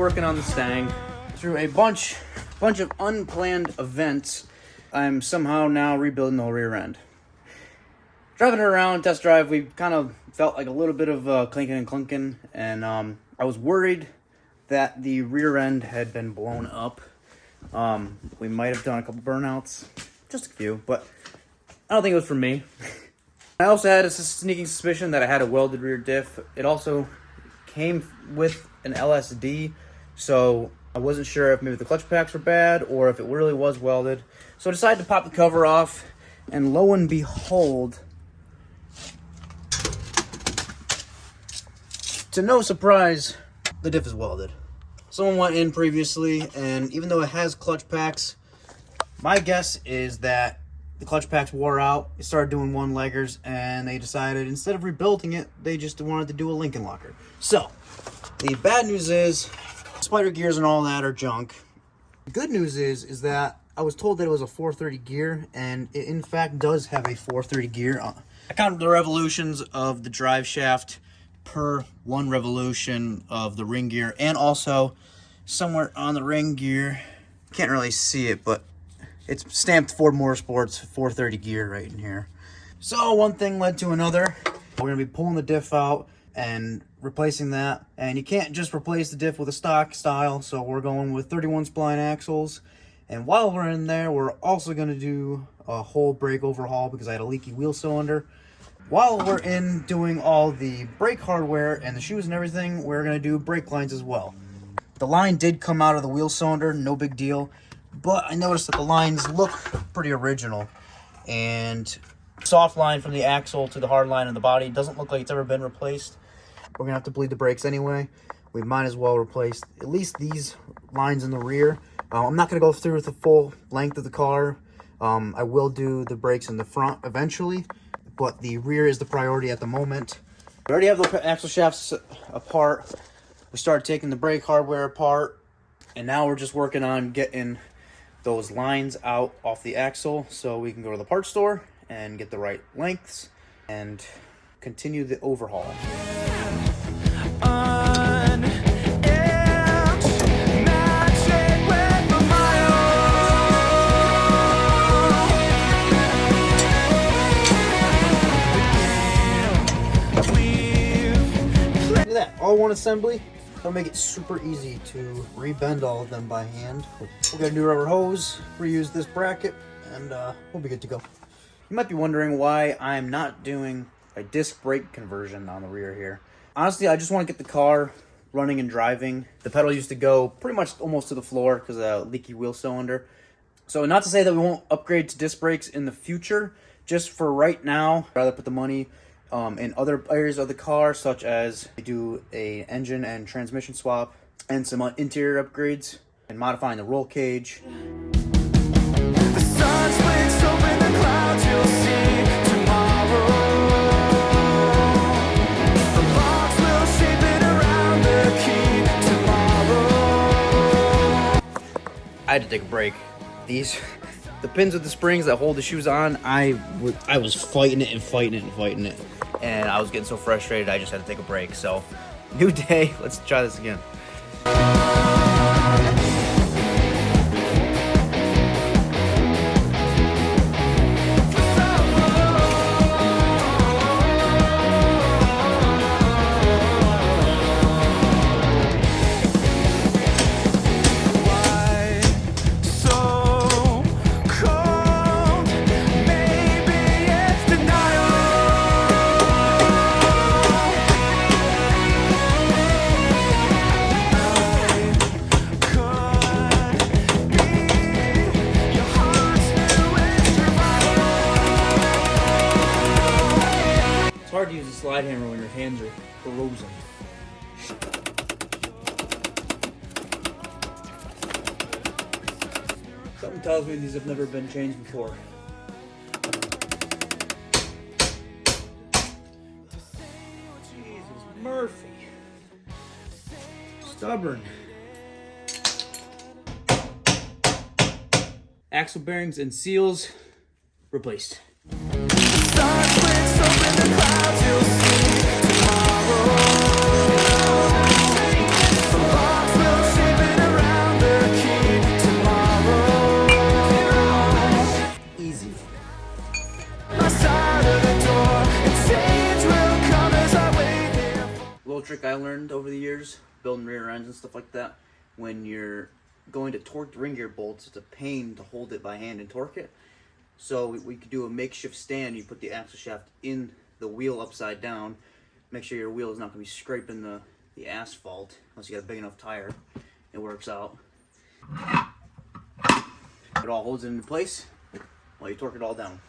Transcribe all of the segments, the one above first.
working on the Stang. Through a bunch of unplanned events, I'm somehow now rebuilding the whole rear end. Driving it around, test drive, we kind of felt like a little bit of clinking and clunking, and I was worried that the rear end had been blown up. We might have done a couple burnouts, just a few, but I don't think it was for me. I also had a sneaking suspicion that I had a welded rear diff. It also came with an LSD, so I wasn't sure if maybe the clutch packs were bad or if it really was welded. So I decided to pop the cover off, and lo and behold, to no surprise, the diff is welded. Someone went in previously, and even though it has clutch packs, my guess is that the clutch packs wore out. It started doing one-leggers, and they decided instead of rebuilding it, they just wanted to do a Lincoln locker. So, the bad news is, spider gears and all that are junk. The good news is that I was told that it was a 430 gear, and it in fact does have a 430 gear. I counted the revolutions of the drive shaft per one revolution of the ring gear, and also somewhere on the ring gear, can't really see it, but it's stamped Ford Motorsports 430 gear right in here. So one thing led to another. We're gonna be pulling the diff out and replacing that, and you can't just replace the diff with a stock style, so we're going with 31 spline axles. And while we're in there, we're also gonna do a whole brake overhaul because I had a leaky wheel cylinder. While we're in doing all the brake hardware and the shoes and everything, we're going to do brake lines as well. The line did come out of the wheel cylinder, no big deal, but I noticed that the lines look pretty original. And soft line from the axle to the hard line in the body doesn't look like it's ever been replaced. We're going to have to bleed the brakes anyway. We might as well replace at least these lines in the rear. I'm not going to go through with the full length of the car. I will do the brakes in the front eventually, but the rear is the priority at the moment. We already have the axle shafts apart. We started taking the brake hardware apart, and now we're just working on getting those lines out off the axle so we can go to the parts store and get the right lengths and continue the overhaul. All one assembly. That'll make it super easy to rebend all of them by hand. We'll get a new rubber hose, reuse this bracket, and we'll be good to go. You might be wondering why I'm not doing a disc brake conversion on the rear here. Honestly, I just want to get the car running and driving. The pedal used to go pretty much almost to the floor because of a leaky wheel cylinder. So not to say that we won't upgrade to disc brakes in the future, just for right now, I'd rather put the money in other areas of the car, such as we do a engine and transmission swap and some interior upgrades and modifying the roll cage. The sun splits open the clouds, you'll see tomorrow. The locks will shape it around the key tomorrow. I had to take a break. The pins with the springs that hold the shoes on, I was fighting it, and I was getting so frustrated I just had to take a break. So, new day, let's try this again. It's hard to use a slide hammer when your hands are frozen. Something tells me these have never been changed before. Jesus, Murphy. Stubborn. Axle bearings and seals replaced. Tomorrow, the box will trick I learned over the years, building rear ends and stuff like that. When you're going to torque the ring gear bolts, it's a pain to hold it by hand and torque it. So we could do a makeshift stand. You put the axle shaft in the wheel upside down. Make sure your wheel is not going to be scraping the asphalt unless you got a big enough tire. It works out. It all holds it into place while you torque it all down.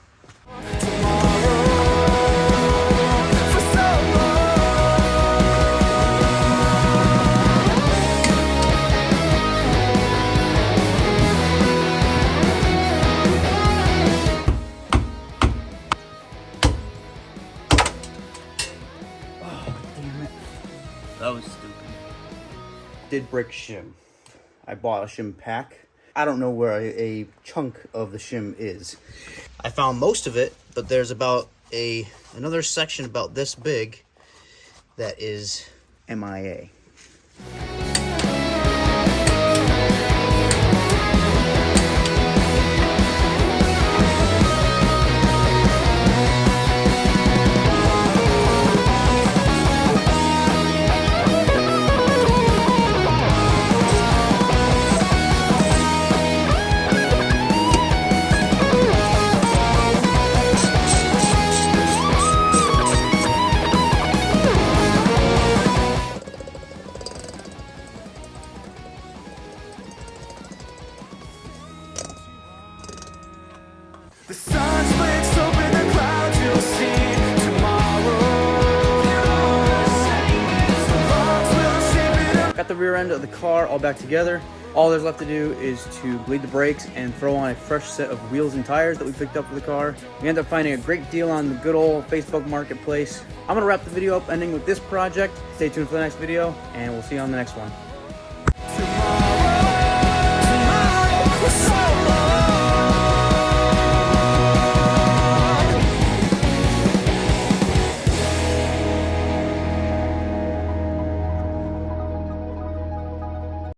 That was stupid. Did break shim. I bought a shim pack. I don't know where a chunk of the shim is. I found most of it, but there's about another section about this big that is MIA. The sun splits open the clouds, you'll see tomorrow. Got the rear end of the car all back together. All there's left to do is to bleed the brakes and throw on a fresh set of wheels and tires that we picked up for the car. We ended up finding a great deal on the good old Facebook marketplace. I'm gonna wrap the video up ending with this project. Stay tuned for the next video and we'll see you on the next one.